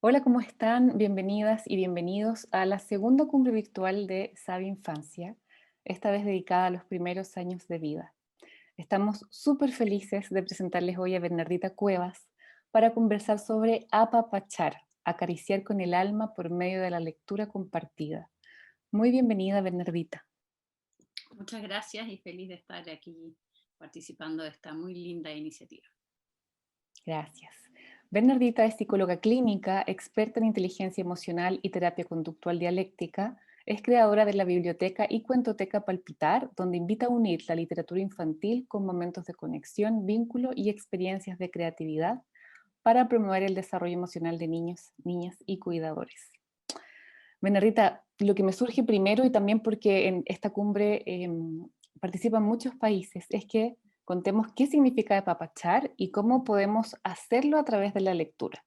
Hola, ¿cómo están? Bienvenidas y bienvenidos a la segunda cumbre virtual de Sabe Infancia, esta vez dedicada a los primeros años de vida. Estamos súper felices de presentarles hoy a Bernardita Cuevas para conversar sobre apapachar, acariciar con el alma por medio de la lectura compartida. Muy bienvenida, Bernardita. Muchas gracias y feliz de estar aquí participando de esta muy linda iniciativa. Gracias. Bernardita es psicóloga clínica, experta en inteligencia emocional y terapia conductual dialéctica. Es creadora de la biblioteca y cuentoteca Palpitar, donde invita a unir la literatura infantil con momentos de conexión, vínculo y experiencias de creatividad para promover el desarrollo emocional de niños, niñas y cuidadores. Bernardita, lo que me surge primero, y también porque en esta cumbre participan muchos países, es que contemos qué significa apapachar y cómo podemos hacerlo a través de la lectura.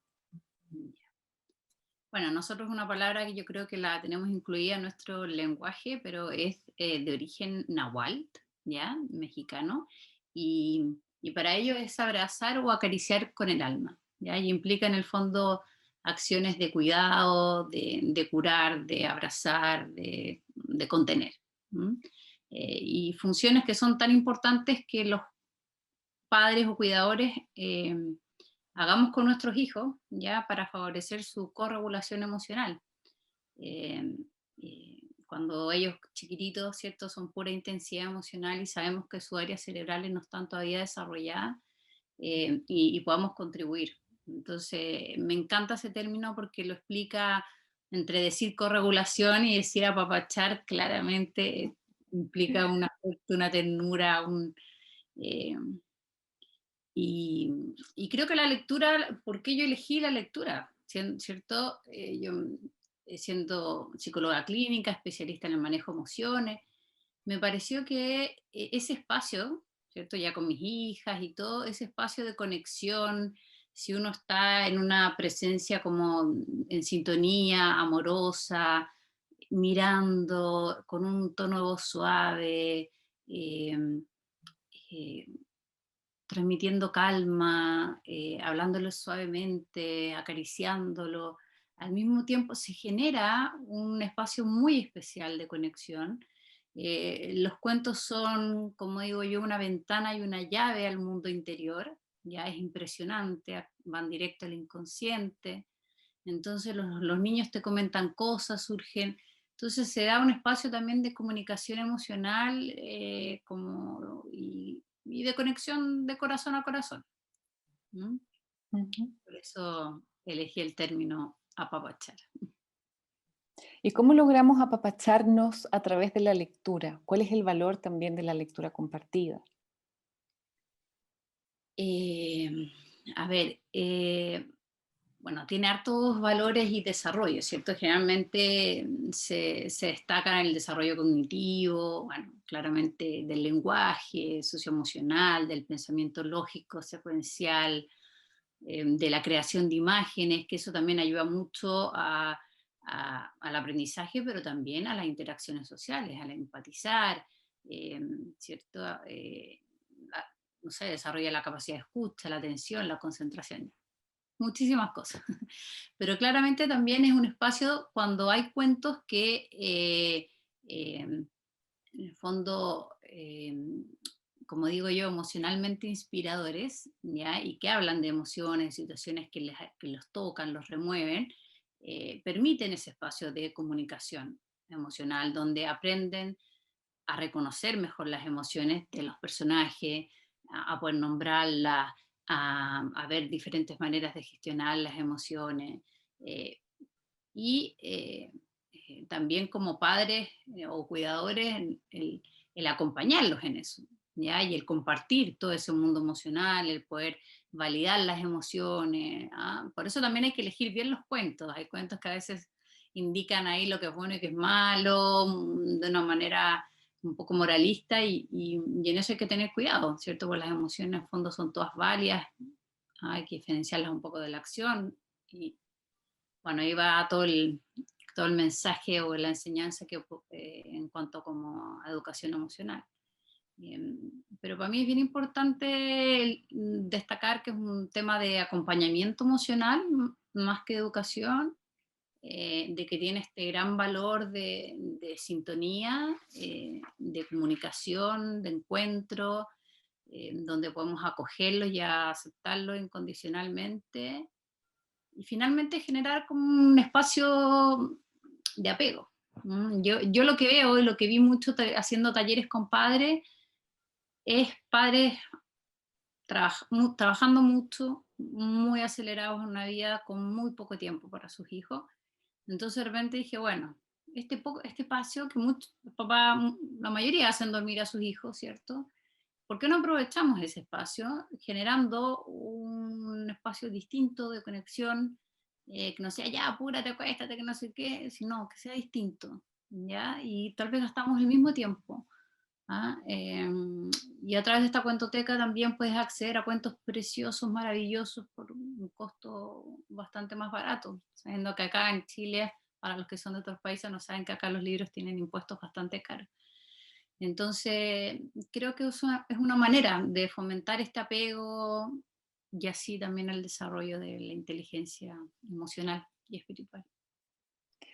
Bueno, nosotros una palabra que yo creo que la tenemos incluida en nuestro lenguaje, pero es de origen náhuatl, ¿ya? Mexicano, y para ello es abrazar o acariciar con el alma, ¿ya? Y implica en el fondo acciones de cuidado, de curar, de abrazar, de contener. ¿M? Y funciones que son tan importantes que los padres o cuidadores hagamos con nuestros hijos, ya para favorecer su corregulación emocional. Eh, Cuando ellos chiquititos, ¿cierto? Son pura intensidad emocional y sabemos que sus áreas cerebrales no están todavía desarrolladas, y podamos contribuir. Entonces, me encanta ese término porque lo explica entre decir corregulación y decir apapachar, claramente implica una, una ternura, eh, y creo que la lectura, ¿por qué yo elegí la lectura? ¿Cierto? Yo, siendo psicóloga clínica, especialista en el manejo de emociones, me pareció que ese espacio, ¿cierto? Ya con mis hijas y todo, ese espacio de conexión, si uno está en una presencia como en sintonía, amorosa, mirando con un tono de voz suave, eh, eh, transmitiendo calma, hablándolo suavemente, acariciándolo. Al mismo tiempo se genera un espacio muy especial de conexión. Los cuentos son, como digo yo, una ventana y una llave al mundo interior. Ya es impresionante, van directo al inconsciente. Entonces los niños te comentan cosas, surgen. Entonces se da un espacio también de comunicación emocional, y de conexión de corazón a corazón. ¿M? Ujú. Por eso elegí el término apapachar. ¿Y cómo logramos apapacharnos a través de la lectura? ¿Cuál es el valor también de la lectura compartida? Eh, a ver, bueno, tiene hartos valores y desarrollo, ¿cierto? Generalmente se destaca en el desarrollo cognitivo, bueno, claramente del lenguaje, socioemocional, del pensamiento lógico, secuencial, de la creación de imágenes, que eso también ayuda mucho al aprendizaje, pero también a las interacciones sociales, al empatizar, eh, ¿cierto? La- no sé, desarrolla la capacidad de escucha, la atención, la concentración, muchísimas cosas. Pero claramente también es un espacio cuando hay cuentos que en el fondo, como digo yo, emocionalmente inspiradores, ¿ya? Y que hablan de emociones, situaciones que los tocan, los remueven, permiten ese espacio de comunicación emocional donde aprenden a reconocer mejor las emociones de los personajes, a poder nombrarlas, a ver diferentes maneras de gestionar las emociones. eh, y también como padres o cuidadores, el acompañarlos en eso, ¿ya? Y el compartir todo ese mundo emocional, el poder validar las emociones. ¿Ah? Por eso también hay que elegir bien los cuentos. Hay cuentos que a veces indican ahí lo que es bueno y que es malo, de una manera un poco moralista, y en eso hay que tener cuidado, ¿cierto? Porque las emociones en el fondo son todas válidas, hay que diferenciarlas un poco de la acción, y bueno, ahí va todo todo el mensaje o la enseñanza en cuanto como a educación emocional. Pero para mí es bien importante destacar que es un tema de acompañamiento emocional más que educación, de que tiene este gran valor de sintonía, de comunicación, de encuentro, donde podemos acogerlos y aceptarlos incondicionalmente, y finalmente generar como un espacio de apego. Yo lo que veo y lo que vi mucho haciendo talleres con padres es padres trabajando mucho, muy acelerados en una vida con muy poco tiempo para sus hijos. Entonces de repente dije, bueno, este espacio que muchos papás, la mayoría hacen dormir a sus hijos, ¿cierto? ¿Por qué no aprovechamos ese espacio generando un espacio distinto de conexión, que no sea ya, apúrate, acuéstate, que no sé qué, sino que sea distinto, ¿ya? Y tal vez gastamos el mismo tiempo. ¿Ah? Y a través de esta cuentoteca también puedes acceder a cuentos preciosos, maravillosos, por un costo bastante más barato, sabiendo que acá en Chile, para los que son de otros países, no saben que acá los libros tienen impuestos bastante caros. Entonces, creo que es una manera de fomentar este apego y así también el desarrollo de la inteligencia emocional y espiritual.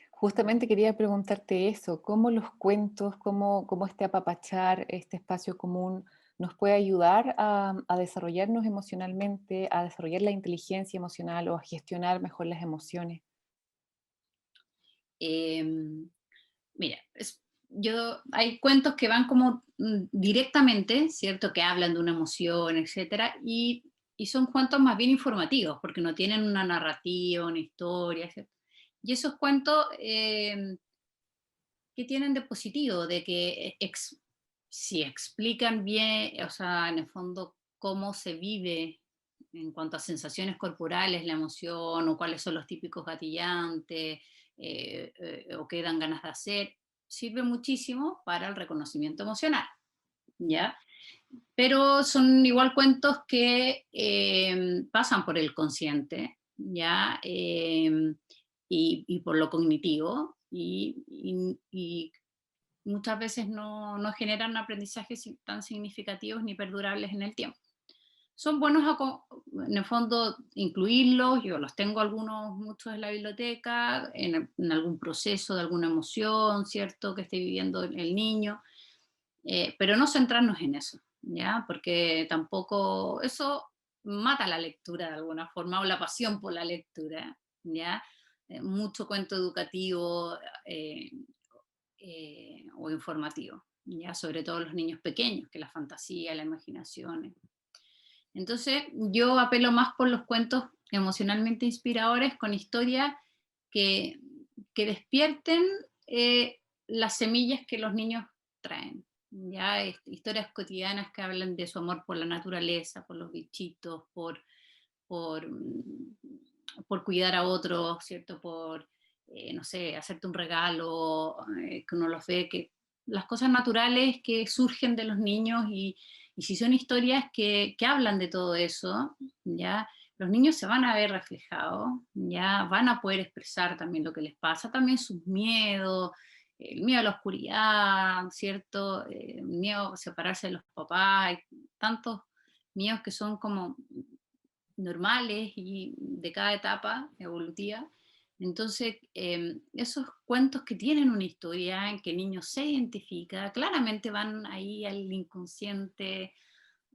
Justamente quería preguntarte eso, ¿cómo los cuentos, cómo este apapachar, este espacio común nos puede ayudar a desarrollarnos emocionalmente, a desarrollar la inteligencia emocional o a gestionar mejor las emociones? Em, Mira, hay cuentos que van como directamente, ¿cierto? Que hablan de una emoción, etcétera, y son cuentos más bien informativos, porque no tienen una narrativa, una historia, ¿cierto? Y esos cuentos, ¿qué tienen de positivo? De que si explican bien, o sea, en el fondo, cómo se vive en cuanto a sensaciones corporales, la emoción, o cuáles son los típicos gatillantes, o qué dan ganas de hacer, sirve muchísimo para el reconocimiento emocional, ¿ya? Pero son igual cuentos que pasan por el consciente, ¿ya? Y por lo cognitivo, y muchas veces no generan aprendizajes tan significativos ni perdurables en el tiempo. Son buenos en el fondo incluirlos, yo los tengo algunos, muchos en la biblioteca, en algún proceso de alguna emoción, ¿cierto?, que esté viviendo el niño, pero no centrarnos en eso, ¿ya? Porque tampoco eso mata la lectura de alguna forma, o la pasión por la lectura, ¿ya? Mucho cuento educativo, o informativo, ¿ya? Sobre todo los niños pequeños, que la fantasía, la imaginación. Entonces, yo apelo más por los cuentos emocionalmente inspiradores, con historias que, que despierten las semillas que los niños traen. Ya historias cotidianas que hablan de su amor por la naturaleza, por los bichitos, por, mm, por cuidar a otros, ¿cierto? Por, no sé, hacerte un regalo, que uno los ve, que las cosas naturales que surgen de los niños, y si son historias que hablan de todo eso, ya los niños se van a ver reflejados, ya van a poder expresar también lo que les pasa, también sus miedos, el miedo a la oscuridad, ¿cierto? El miedo a separarse de los papás, hay tantos miedos que son como normales y de cada etapa evolutiva. Entonces, esos cuentos que tienen una historia en que el niño se identifica, claramente van ahí al inconsciente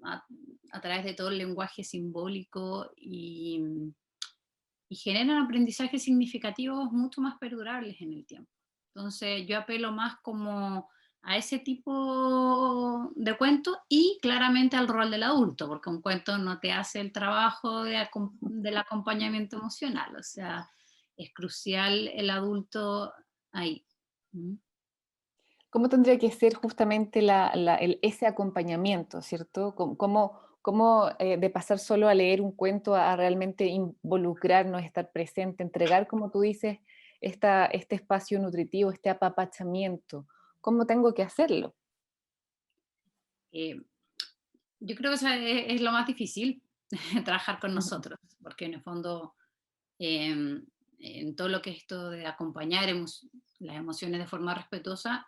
a, a través de todo el lenguaje simbólico, y generan aprendizajes significativos mucho más perdurables en el tiempo. Entonces, yo apelo más como a ese tipo de cuentos, y claramente al rol del adulto, porque un cuento no te hace el trabajo del acompañamiento emocional, o sea, es crucial el adulto ahí. ¿Mm? ¿Cómo tendría que ser justamente ese acompañamiento, ¿cierto? De pasar solo a leer un cuento a realmente involucrarnos, estar presente, entregar, como tú dices, este espacio nutritivo, este apapachamiento? ¿Cómo tengo que hacerlo? Eh, yo creo que eso es lo más difícil, trabajar con nosotros, porque en el fondo... en todo lo que es esto de acompañar las emociones de forma respetuosa,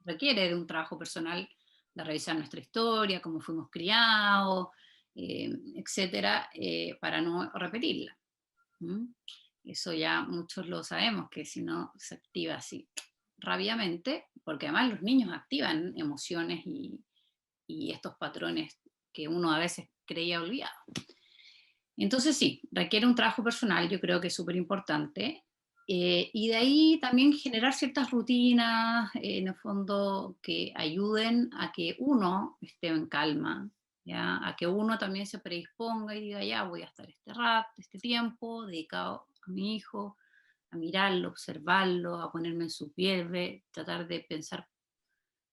requiere de un trabajo personal, de revisar nuestra historia, cómo fuimos criados, etcétera, para no repetirla. ¿Mm? Eso ya muchos lo sabemos, que si no se activa así rápidamente, porque además los niños activan emociones y estos patrones que uno a veces creía olvidado. Entonces sí, requiere un trabajo personal, yo creo que es súper importante. Y de ahí también generar ciertas rutinas, en el fondo, que ayuden a que uno esté en calma, ¿ya? A que uno también se predisponga y diga, ya voy a estar este rato, este tiempo dedicado a mi hijo, a mirarlo, observarlo, a ponerme en su piel, tratar de pensar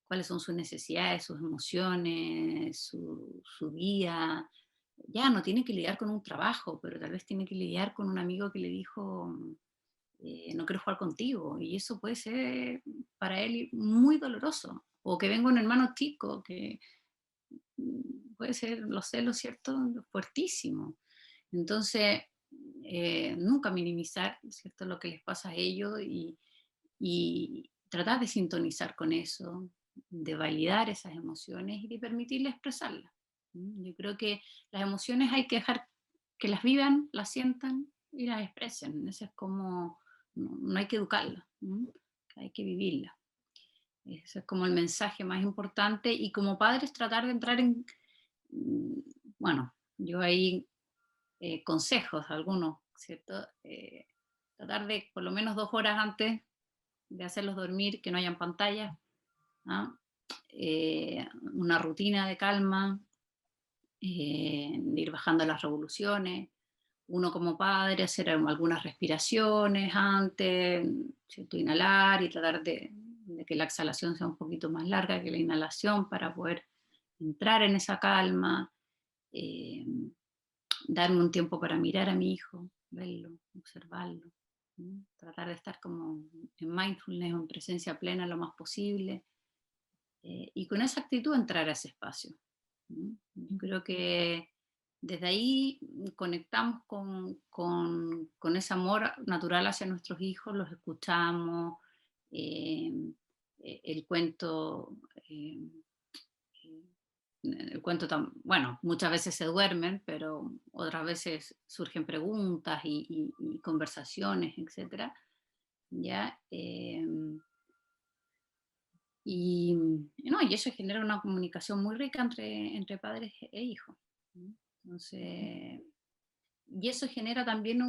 cuáles son sus necesidades, sus emociones, su vida. Ya no tiene que lidiar con un trabajo, pero tal vez tiene que lidiar con un amigo que le dijo, no quiero jugar contigo, y eso puede ser para él muy doloroso. O que venga un hermano chico, que puede ser los celos, ¿cierto? Fuertísimo. Entonces, nunca minimizar, ¿cierto? Lo que les pasa a ellos y tratar de sintonizar con eso, de validar esas emociones y de permitirles expresarlas. Yo creo que las emociones hay que dejar que las vivan, las sientan y las expresen. Eso es como, no hay que educarlas, hay que vivirlas. Ese es como el mensaje más importante y como padres tratar de entrar mm, bueno, yo ahí consejos algunos, ¿cierto? Tratar de por lo menos 2 horas antes de hacerlos dormir, que no hayan pantallas, ¿ah? Una rutina de calma, de ir bajando las revoluciones, uno como padre hacer algunas respiraciones antes, ¿cierto? Inhalar y tratar de que la exhalación sea un poquito más larga que la inhalación para poder entrar en esa calma, eh, darme un tiempo para mirar a mi hijo, verlo, observarlo, ¿no? Tratar de estar como en mindfulness o en presencia plena lo más posible, y con esa actitud entrar a ese espacio. ¿No? Yo creo que desde ahí conectamos con ese amor natural hacia nuestros hijos, los escuchamos, eh, el cuento, bueno, muchas veces se duermen, pero otras veces surgen preguntas y conversaciones, etcétera, ¿ya? No, y eso genera una comunicación muy rica entre padres e hijos. ¿No? Entonces, y eso genera también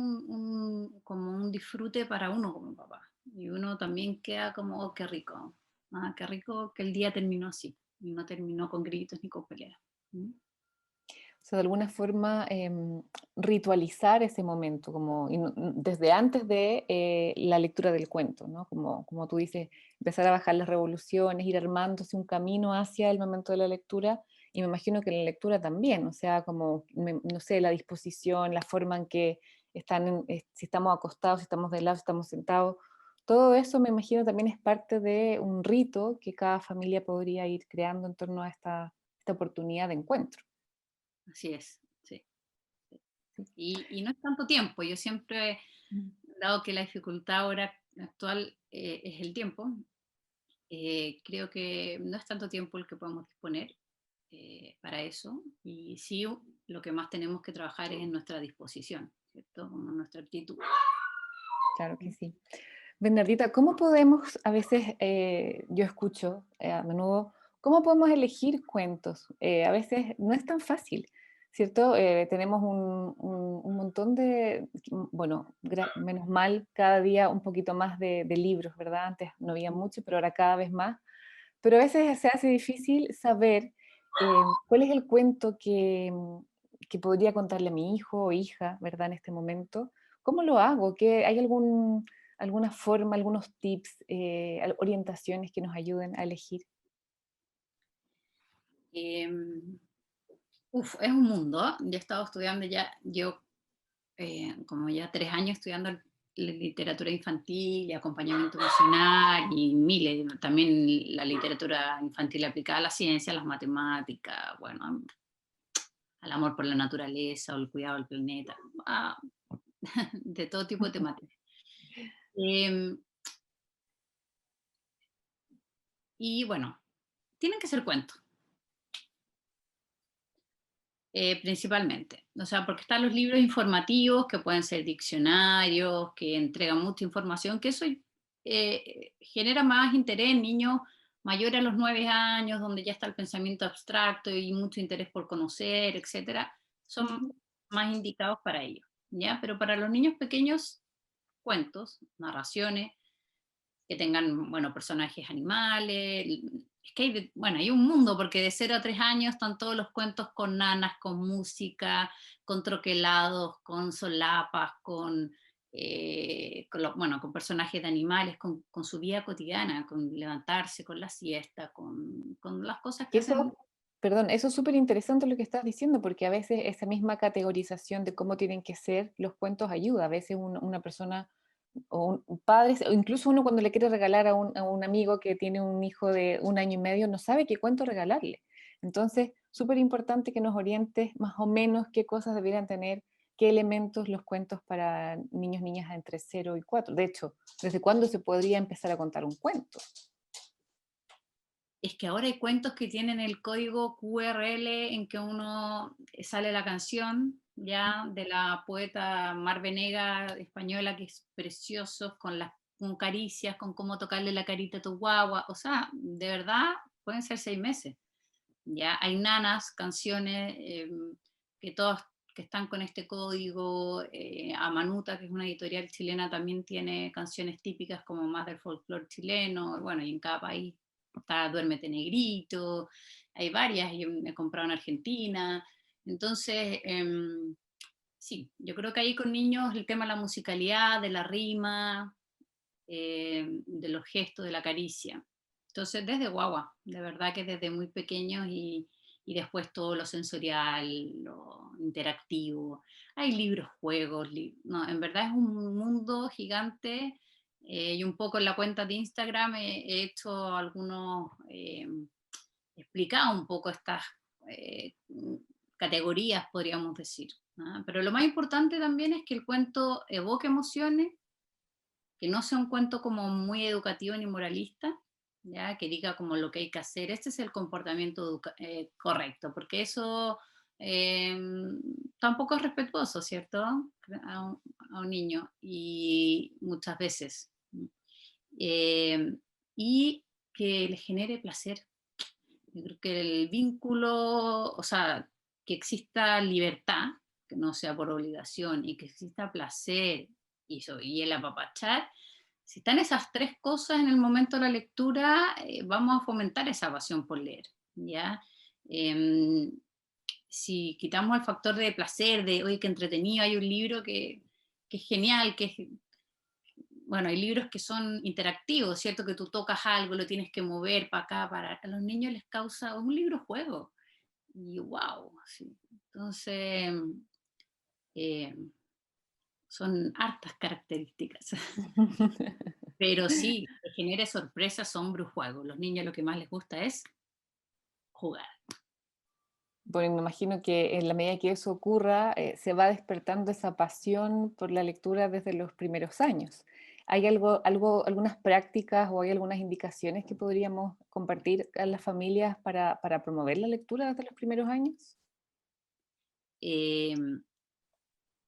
como un disfrute para uno como papá. Y uno también queda como, oh, qué rico. Ah, qué rico que el día terminó así. Y no terminó con gritos ni con peleas. ¿Mm? O sea, de alguna forma ritualizar ese momento, como desde antes de la lectura del cuento, ¿no? Como tú dices, empezar a bajar las revoluciones, ir armándose un camino hacia el momento de la lectura, y me imagino que en la lectura también, o sea, como, no sé, la disposición, la forma en que están, si estamos acostados, si estamos de lado, si estamos sentados, todo eso me imagino también es parte de un rito que cada familia podría ir creando en torno a esta oportunidad de encuentro. Así es, sí. Y no es tanto tiempo. Yo siempre, Mm. dado que la dificultad ahora actual es el tiempo, creo que no es tanto tiempo el que podemos disponer para eso, y sí lo que más tenemos que trabajar es en nuestra disposición, ¿cierto? Como nuestra actitud. Claro que sí. Bernardita, ¿cómo podemos, a veces yo escucho a menudo, cómo podemos elegir cuentos? A veces no es tan fácil, ¿cierto? Tenemos un montón de, bueno, menos mal, cada día un poquito más de libros, ¿verdad? Antes no había mucho, pero ahora cada vez más. Pero a veces se hace difícil saber cuál es el cuento que podría contarle a mi hijo o hija, ¿verdad? En este momento. ¿Cómo lo hago? ¿Hay alguna forma, algunos tips, orientaciones que nos ayuden a elegir? Eh, es un mundo. Yo he estado estudiando ya, yo como ya 3 años estudiando literatura infantil y acompañamiento emocional y miles, también la literatura infantil aplicada a la ciencia, a las matemáticas, bueno, al amor por la naturaleza o el cuidado del planeta, de todo tipo de temáticas. Em, y bueno, tienen que ser cuentos, principalmente. O sea, porque están los libros informativos, que pueden ser diccionarios, que entregan mucha información, que eso genera más interés en niños mayores a los 9 años, donde ya está el pensamiento abstracto y mucho interés por conocer, etcétera. Son Ujú. más indicados para ellos, ¿ya? Pero para los niños pequeños, cuentos, narraciones, que tengan, bueno, personajes animales. Es que hay, bueno, hay un mundo, porque de 0 a 3 años están todos los cuentos con nanas, con música, con troquelados, con solapas, bueno, con personajes de animales, con su vida cotidiana, con levantarse, con la siesta, con las cosas que Y hacen. eso, perdón, eso es súper interesante lo que estás diciendo, porque a veces esa misma categorización de cómo tienen que ser los cuentos ayuda. A veces una persona o un padre, o incluso uno cuando le quiere regalar a un amigo que tiene un hijo de 1 año y medio, no sabe qué cuento regalarle. Entonces, súper importante que nos orientes más o menos qué cosas deberían tener, qué elementos los cuentos para niños, niñas entre 0 y 4. De hecho, ¿desde cuándo se podría empezar a contar un cuento? Es que ahora hay cuentos que tienen el código QRL en que uno sale la canción ya de la poeta Mar Venega española, que es precioso, con caricias, con cómo tocarle la carita a tu guagua. O sea, de verdad pueden ser 6 meses. Ya hay nanas, canciones que todas que están con este código. Amanuta, que es una editorial chilena, también tiene canciones típicas como más del folclore chileno. Bueno, y en cada país está Duérmete Negrito, hay varias, yo me he comprado en Argentina. Entonces, sí, yo creo que ahí con niños el tema de la musicalidad, de la rima, de los gestos, de la caricia. Entonces, desde guagua, de verdad que desde muy pequeños, y después todo lo sensorial, lo interactivo. Hay libros, juegos, no, en verdad es un mundo gigante. Y un poco en la cuenta de Instagram he hecho algunos, explicado un poco estas eh, categorías, podríamos decir. ¿Ah? Pero lo más importante también es que el cuento evoque emociones, que no sea un cuento como muy educativo ni moralista, ya que diga como lo que hay que hacer. Este es el comportamiento correcto, porque eso eh, tampoco es respetuoso, ¿cierto? A un niño, y muchas veces. Eh, y que le genere placer. Yo creo que el vínculo, o sea, que exista libertad, que no sea por obligación, y que exista placer y el apapachar. Si están esas tres cosas en el momento de la lectura, vamos a fomentar esa pasión por leer, ¿ya? Em, si quitamos el factor de placer, de, oye, qué entretenido, hay un libro que es genial, bueno, hay libros que son interactivos, ¿cierto? Que tú tocas algo, lo tienes que mover para acá, para... A los niños les causa un libro juego. Y wow, sí. Entonces, eh, son hartas características. Pero sí, que genere sorpresa, asombro, juego. Los niños lo que más les gusta es jugar. Bueno, me imagino que en la medida que eso ocurra, se va despertando esa pasión por la lectura desde los primeros años. ¿Hay algunas prácticas o hay algunas indicaciones que podríamos compartir a las familias para promover la lectura desde los primeros años? Eh,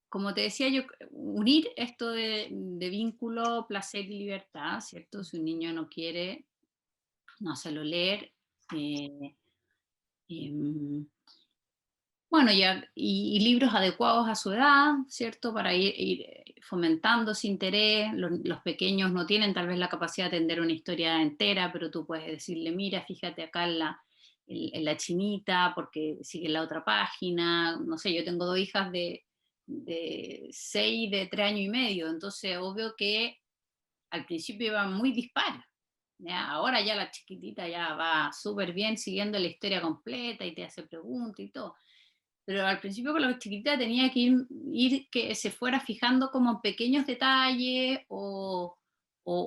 Como te decía yo, unir esto de vínculo, placer y libertad, ¿cierto? Si un niño no quiere, no hacerlo leer. eh, em, Bueno, ya, y libros adecuados a su edad, ¿cierto? Para ir fomentando ese interés. Los pequeños no tienen tal vez la capacidad de entender una historia entera, pero tú puedes decirle, mira, fíjate acá en la chinita, porque sigue la otra página. No sé, yo tengo dos hijas de 6 y de 3 años y medio, entonces obvio que al principio iba muy dispar. ¿Ya? Ahora ya la chiquitita ya va súper bien siguiendo la historia completa y te hace preguntas y todo, pero al principio con la chiquitita tenía que ir que se fuera fijando como en pequeños detalles, o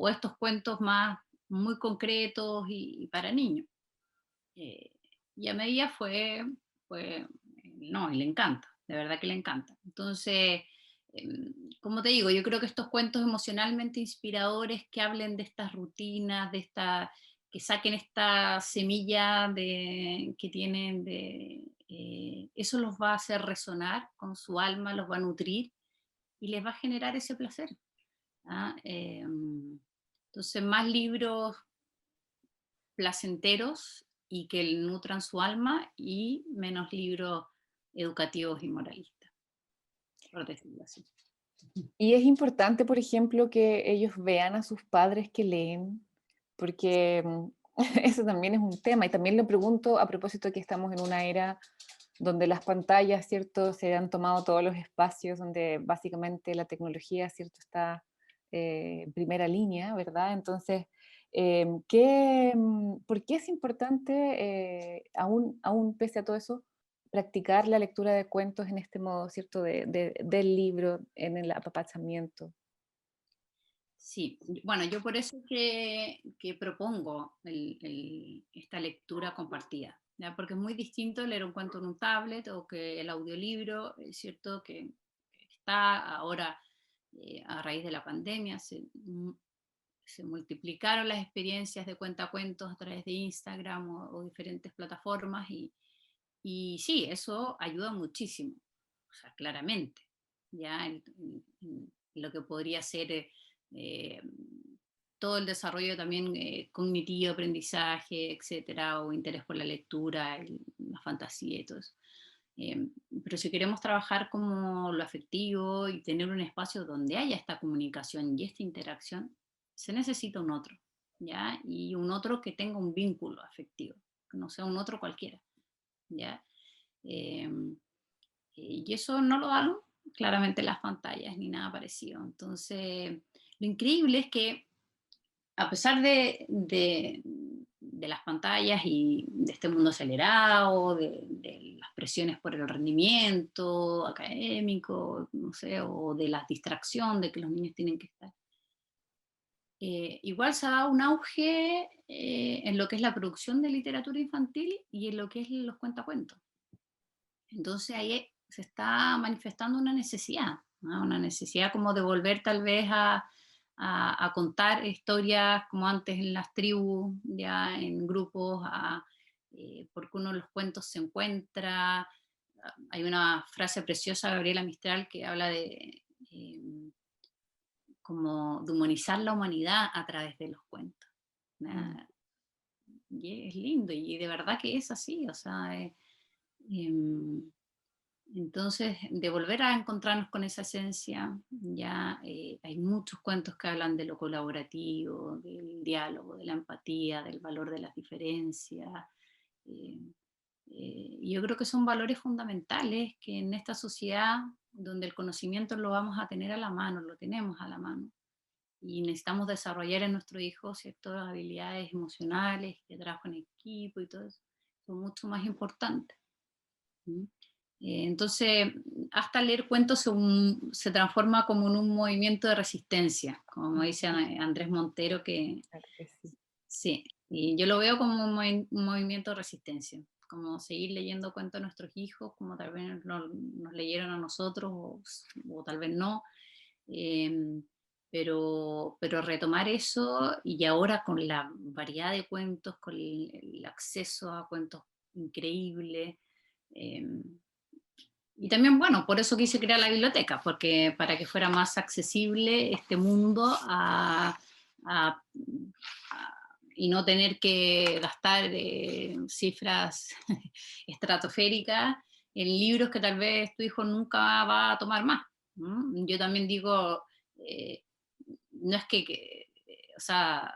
estos cuentos más muy concretos y para niños. Eh, y a medida no, y le encanta, de verdad que le encanta. Entonces, como te digo, yo creo que estos cuentos emocionalmente inspiradores que hablen de estas rutinas, que saquen esta semilla que tienen eso los va a hacer resonar con su alma, los va a nutrir y les va a generar ese placer. ¿Ah? Entonces, más libros placenteros y que nutran su alma y menos libros educativos y moralistas, por decirlo así. Y es importante, por ejemplo, que ellos vean a sus padres que leen, porque eso también es un tema. Y también lo pregunto a propósito de que estamos en una era donde las pantallas, ¿cierto?, se han tomado todos los espacios, donde básicamente la tecnología, ¿cierto?, está en primera línea, ¿verdad? Entonces, ¿por qué es importante, aún pese a todo eso, practicar la lectura de cuentos en este modo, ¿cierto?, del libro, en el apapachamiento? Sí, bueno, yo por eso que propongo esta lectura compartida, ¿ya? Porque es muy distinto leer un cuento en un tablet o que el audiolibro, es cierto que está ahora, a raíz de la pandemia, se multiplicaron las experiencias de cuentacuentos a través de Instagram o diferentes plataformas y sí, eso ayuda muchísimo, o sea, claramente, ya en lo que podría ser eh, todo el desarrollo también cognitivo, aprendizaje, etcétera, o interés por la lectura, la fantasía y todo eso. Eh, pero si queremos trabajar como lo afectivo y tener un espacio donde haya esta comunicación y esta interacción, se necesita un otro, ¿ya? Y un otro que tenga un vínculo afectivo, que no sea un otro cualquiera, ¿ya? Eh, y eso no lo dan claramente las pantallas ni nada parecido. Entonces, lo increíble es que a pesar de las pantallas y de este mundo acelerado, de las presiones por el rendimiento académico, no sé, o de la distracción de que los niños tienen que estar, igual se ha dado un auge en lo que es la producción de literatura infantil y en lo que es los cuentacuentos. Entonces ahí se está manifestando una necesidad, ¿no? Una necesidad como de volver tal vez a contar historias como antes en las tribus, ya en grupos, porque uno en los cuentos se encuentra. Hay una frase preciosa de Gabriela Mistral que habla como de humanizar la humanidad a través de los cuentos. Mm. ¿Ya? Y es lindo y de verdad que es así, o sea, em, entonces, de volver a encontrarnos con esa esencia, ya hay muchos cuentos que hablan de lo colaborativo, del diálogo, de la empatía, del valor de las diferencias. eh, y yo creo que son valores fundamentales que en esta sociedad donde el conocimiento lo vamos a tener a la mano, lo tenemos a la mano, y necesitamos desarrollar en nuestros hijos ciertas habilidades emocionales, de trabajo en equipo y todo eso, son mucho más importantes. ¿Mm? Entonces, hasta leer cuentos se transforma como en un movimiento de resistencia, como dice Ujú. Andrés Montero, que Claro que sí. sí, y yo lo veo como un movimiento de resistencia, como seguir leyendo cuentos a nuestros hijos, como tal vez nos leyeron a nosotros, o tal vez no, eh, pero retomar eso y ahora con la variedad de cuentos, con el acceso a cuentos increíbles. em, y también, bueno, por eso quise crear la biblioteca, porque para que fuera más accesible este mundo a- y no tener que gastar cifras estratosféricas en libros que tal vez tu hijo nunca va a tomar más. Yo también digo, eh, no es o sea,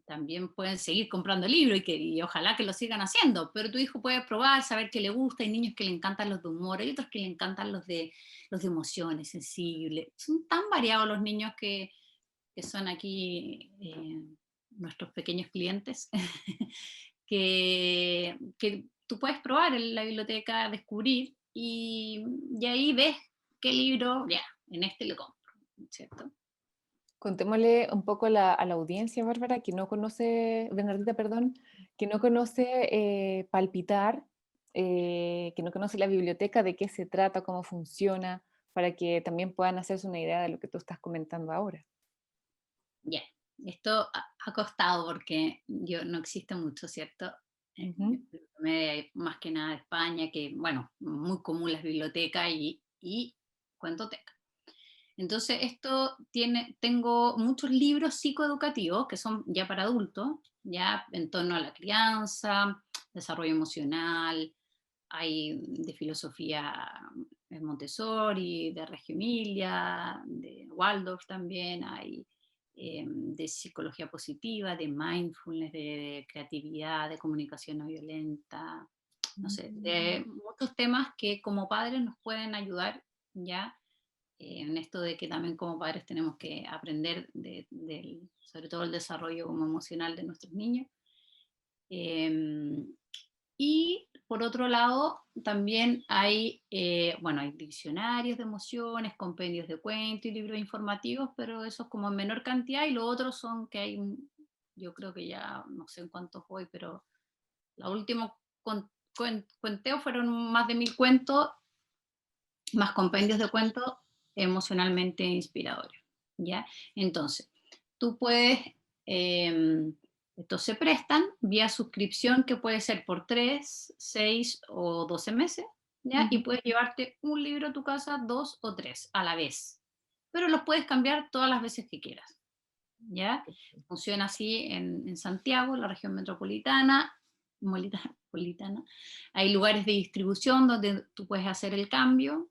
también pueden seguir comprando libros y ojalá que lo sigan haciendo, pero tu hijo puede probar, saber qué le gusta. Hay niños que le encantan los de humor, hay otros que le encantan los de emociones, sensibles. Son tan variados los niños que son aquí nuestros pequeños clientes, que tú puedes probar en la biblioteca, descubrir y ahí ves qué libro, ya, en este le compro, ¿cierto? Contémosle un poco a la audiencia, Bárbara, que no conoce, Bernardita, perdón, que no conoce Palpitar, que no conoce la biblioteca, de qué se trata, cómo funciona, para que también puedan hacerse una idea de lo que tú estás comentando ahora. Ya, esto ha costado porque yo no existe mucho, ¿cierto? Ujú, Hay más que nada de España, que bueno, muy común las bibliotecas y cuentoteca. Entonces, tengo muchos libros psicoeducativos que son ya para adultos, ya en torno a la crianza, desarrollo emocional, hay de filosofía Montessori, de Reggio Emilia, de Waldorf también, hay de psicología positiva, de mindfulness, de creatividad, de comunicación no violenta, no sé, mm, de muchos temas que como padres nos pueden ayudar ya en esto de que también como padres tenemos que aprender sobre todo el desarrollo como emocional de nuestros niños. Em, y por otro lado, también bueno, hay diccionarios de emociones, compendios de cuentos y libros informativos, pero eso es como en menor cantidad, y lo otro son que yo creo que ya no sé en cuántos voy, pero la última cuenteo fueron más de 1000 cuentos, más compendios de cuentos emocionalmente inspiradores, ¿ya? Entonces, tú puedes, estos se prestan vía suscripción que puede ser por 3 6 o 12 meses, ¿ya? Y ujú. puedes llevarte un libro a tu casa, 2 o 3 a la vez, pero los puedes cambiar todas las veces que quieras, ¿ya? Funciona así en Santiago, la región metropolitana, metropolitana. Hay lugares de distribución donde tú puedes hacer el cambio,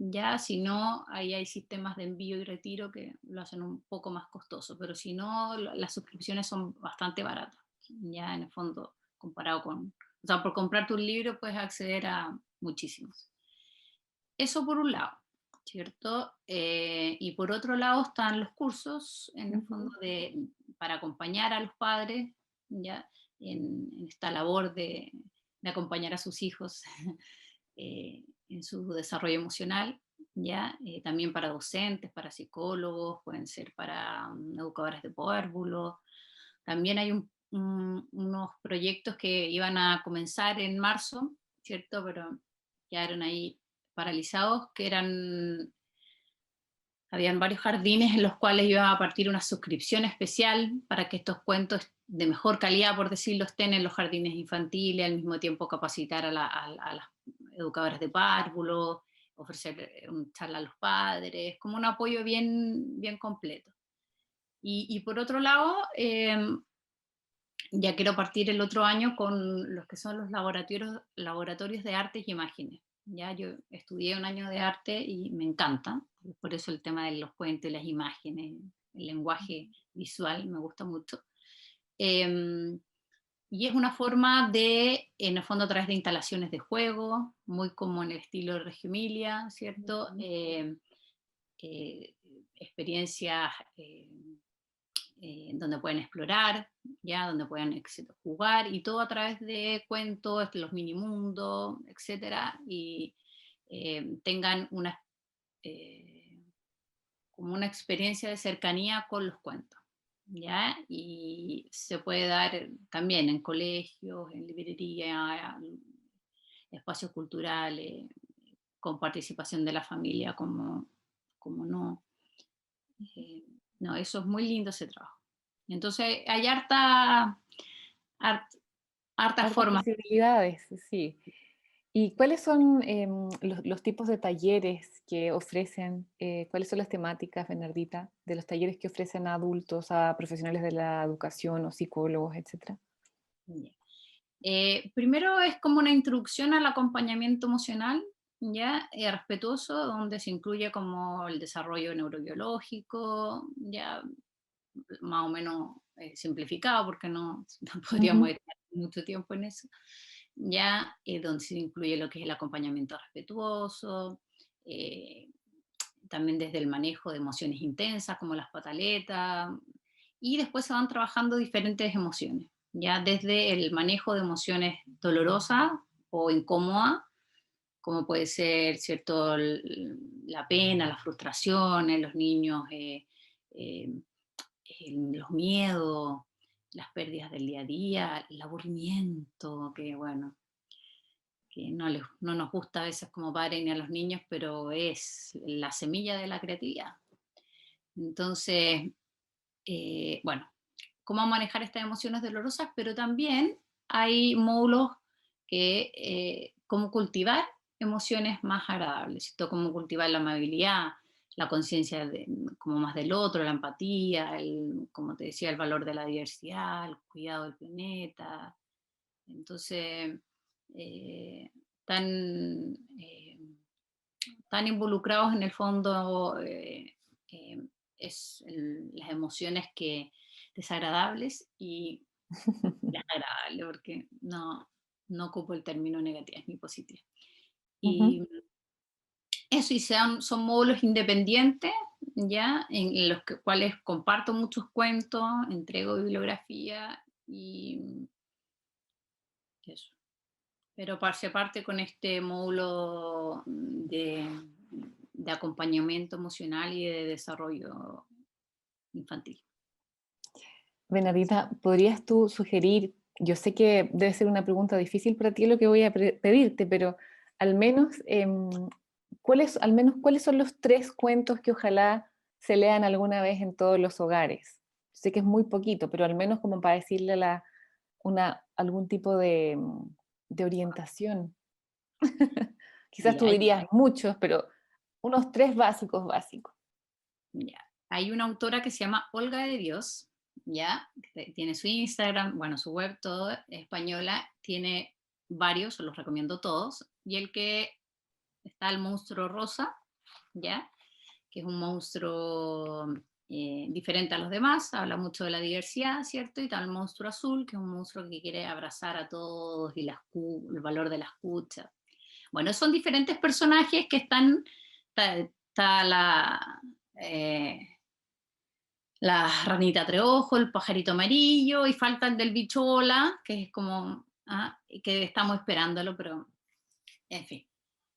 ya, si no, ahí hay sistemas de envío y retiro que lo hacen un poco más costoso, pero si no, las suscripciones son bastante baratas, ya en el fondo, comparado o sea, por comprarte un libro puedes acceder a muchísimos. Eso por un lado, ¿cierto? Y por otro lado están los cursos, en el fondo, Ujú. para acompañar a los padres, ya, en esta labor de acompañar a sus hijos en su desarrollo emocional, ¿ya? También para docentes, para psicólogos, pueden ser para educadores de párvulos. También hay unos proyectos que iban a comenzar en marzo, ¿cierto? Pero quedaron ahí paralizados, habían varios jardines en los cuales iba a partir una suscripción especial para que estos cuentos de mejor calidad, por decirlo, estén en los jardines infantiles, al mismo tiempo capacitar a las educadoras de párvulos, ofrecer un charla a los padres, como un apoyo bien, bien completo. Y por otro lado, ya quiero partir el otro año con los que son los laboratorios de artes y imágenes. Ya yo estudié un año de arte y me encanta, por eso el tema de los cuentos y las imágenes, el lenguaje visual me gusta mucho. Em, y es una forma en el fondo, a través de instalaciones de juego, muy como en el estilo de Reggio Emilia, ¿cierto? Ujú. Eh, experiencias donde pueden explorar, ya, donde pueden jugar, y todo a través de cuentos, los mini mundos, etcétera, y tengan eh, como una experiencia de cercanía con los cuentos, ya, y se puede dar también en colegios, en librerías, espacios culturales, con participación de la familia, como no. Eh, no, eso es muy lindo ese trabajo. Entonces hay hart- hartas Hartas formas. posibilidades, sí. ¿Y cuáles son los tipos de talleres que ofrecen? ¿Cuáles son las temáticas, Bernardita, de los talleres que ofrecen a adultos, a profesionales de la educación o psicólogos, etcétera? Primero es como una introducción al acompañamiento emocional, ya, respetuoso, donde se incluye como el desarrollo neurobiológico, ya más o menos simplificado, porque no, no podríamos Ujú. estar mucho tiempo en eso, ya, donde se incluye lo que es el acompañamiento respetuoso, eh, también desde el manejo de emociones intensas como las pataletas, y después se van trabajando diferentes emociones, ya desde el manejo de emociones dolorosas o incómodas, como puede ser, ¿cierto?, la pena, la frustración en los niños, eh, los miedos, las pérdidas del día a día, el aburrimiento, que bueno, que no nos gusta a veces como padres ni a los niños, pero es la semilla de la creatividad. Entonces, bueno, cómo manejar estas emociones dolorosas, pero también hay módulos que, cómo cultivar emociones más agradables, ¿cierto? Cómo cultivar la amabilidad, la conciencia como más del otro, la empatía, como te decía, el valor de la diversidad, el cuidado del planeta. Entonces, eh, tan, eh, tan involucrados en el fondo eh, las emociones que desagradables y las agradables, porque no ocupo el término negativas ni positivas. Ujú. Y eso, y son módulos independientes, ya, en los cuales comparto muchos cuentos, entrego bibliografía y eso. Pero se parte con este módulo de acompañamiento emocional y de desarrollo infantil. Bernardita, ¿podrías tú sugerir, yo sé que debe ser una pregunta difícil para ti lo que voy a pedirte, pero al menos, al menos, ¿cuáles son los 3 cuentos que ojalá se lean alguna vez en todos los hogares? Sé que es muy poquito, pero al menos como para decirle algún tipo de orientación. Quizás Mira, tú dirías muchos, pero unos 3 básicos básicos. ya. Hay una autora que se llama Olga de Dios, ya, que tiene su Instagram, bueno, su web, todo, española, tiene varios, se los recomiendo todos, y el que está el monstruo rosa, ya, que es un monstruo diferente a los demás, habla mucho de la diversidad, ¿cierto? Y está el monstruo azul, que es un monstruo que quiere abrazar a todos y el valor de la escucha. Bueno, son diferentes personajes que está eh, la ranita treojo, el pajarito amarillo, y falta el del bichola, que es como, que estamos esperándolo, pero en fin.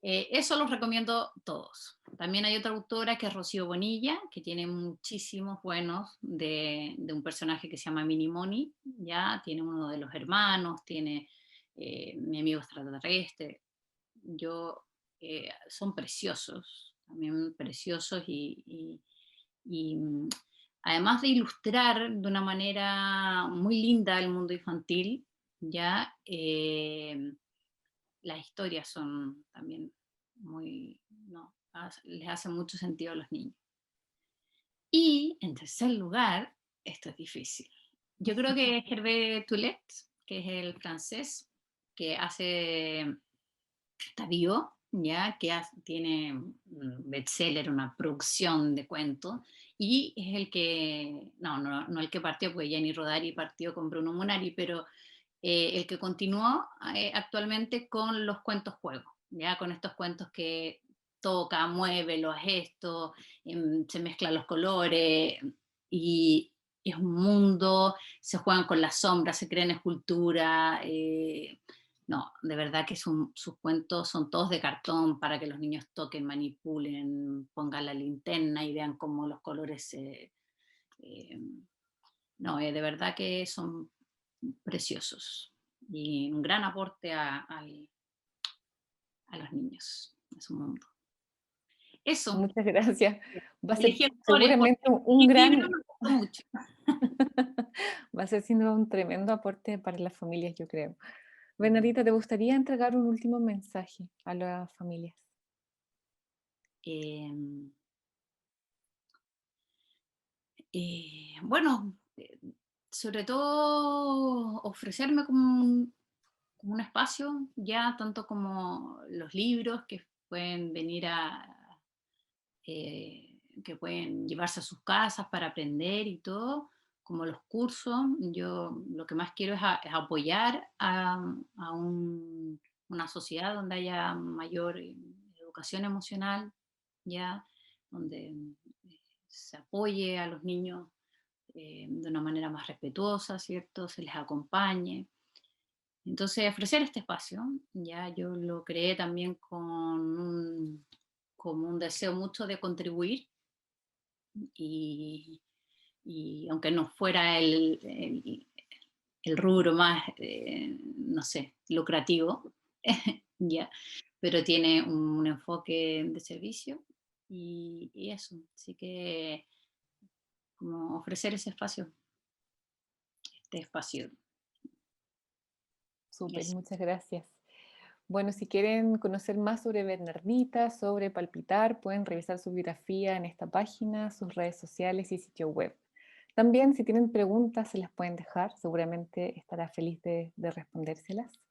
Eso los recomiendo todos. También hay otra autora que es Rocío Bonilla, que tiene muchísimos buenos de un personaje que se llama Minimoni, ya tiene uno de los hermanos, tiene mi amigo extraterrestre. Son preciosos, también preciosos y además de ilustrar de una manera muy linda el mundo infantil, ya las historias son también muy, no, les hace mucho sentido a los niños. Y en tercer lugar, esto es difícil. Yo creo que Hervé Toulet, que es el francés, que está vivo, ya que tiene un bestseller, una producción de cuentos, y es el que, no el que partió, porque Gianni Rodari partió con Bruno Munari, pero el que continuó actualmente con los cuentos juegos, ya con estos cuentos que toca, mueve los gestos, se mezclan los colores y es un mundo, se juegan con las sombras, se crean esculturas. No, de verdad que sus cuentos son todos de cartón para que los niños toquen, manipulen, pongan la linterna y vean cómo los colores se... eh, no, de verdad que son preciosos y un gran aporte a los niños, a su mundo. Eso, Muchas gracias. Va a ser elegí autores porque seguramente un el libro gran, me gustó mucho. va a ser siendo un tremendo aporte para las familias, yo creo. Mm. Bernardita, ¿te gustaría entregar un último mensaje a las familias? Eh, bueno, sobre todo ofrecerme como un espacio, ya tanto como los libros que pueden venir que pueden llevarse a sus casas para aprender y todo, como los cursos. Yo lo que más quiero es apoyar una sociedad donde haya mayor educación emocional, ya, donde se apoye a los niños de una manera más respetuosa, ¿cierto? Se les acompañe. Entonces, ofrecer este espacio, ya yo lo creé también como un deseo mucho de contribuir y, y aunque no fuera el rubro más, no sé, lucrativo, ¿ya? Pero tiene un enfoque de servicio y eso. Así que como ofrecer ese espacio, este espacio. Súper, Es, muchas gracias. Bueno, si quieren conocer más sobre Bernardita, sobre Palpitar, pueden revisar su biografía en esta página, sus redes sociales y sitio web. También, si tienen preguntas, se las pueden dejar. Seguramente estará feliz de respondérselas.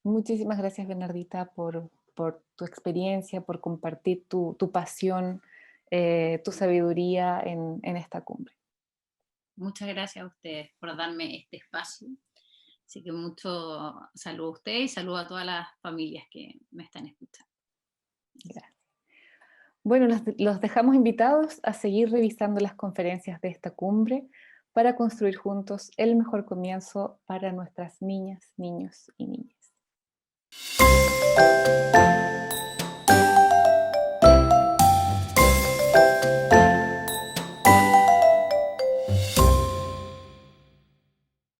Muchísimas gracias, Bernardita, por tu experiencia, por compartir tu pasión, tu sabiduría en esta cumbre. muchas gracias a ustedes por darme este espacio. Así que mucho saludo a ustedes y saludo a todas las familias que me están escuchando. Gracias. Bueno, los dejamos invitados a seguir revisando las conferencias de esta cumbre para construir juntos el mejor comienzo para nuestras niñas, niños y niñas.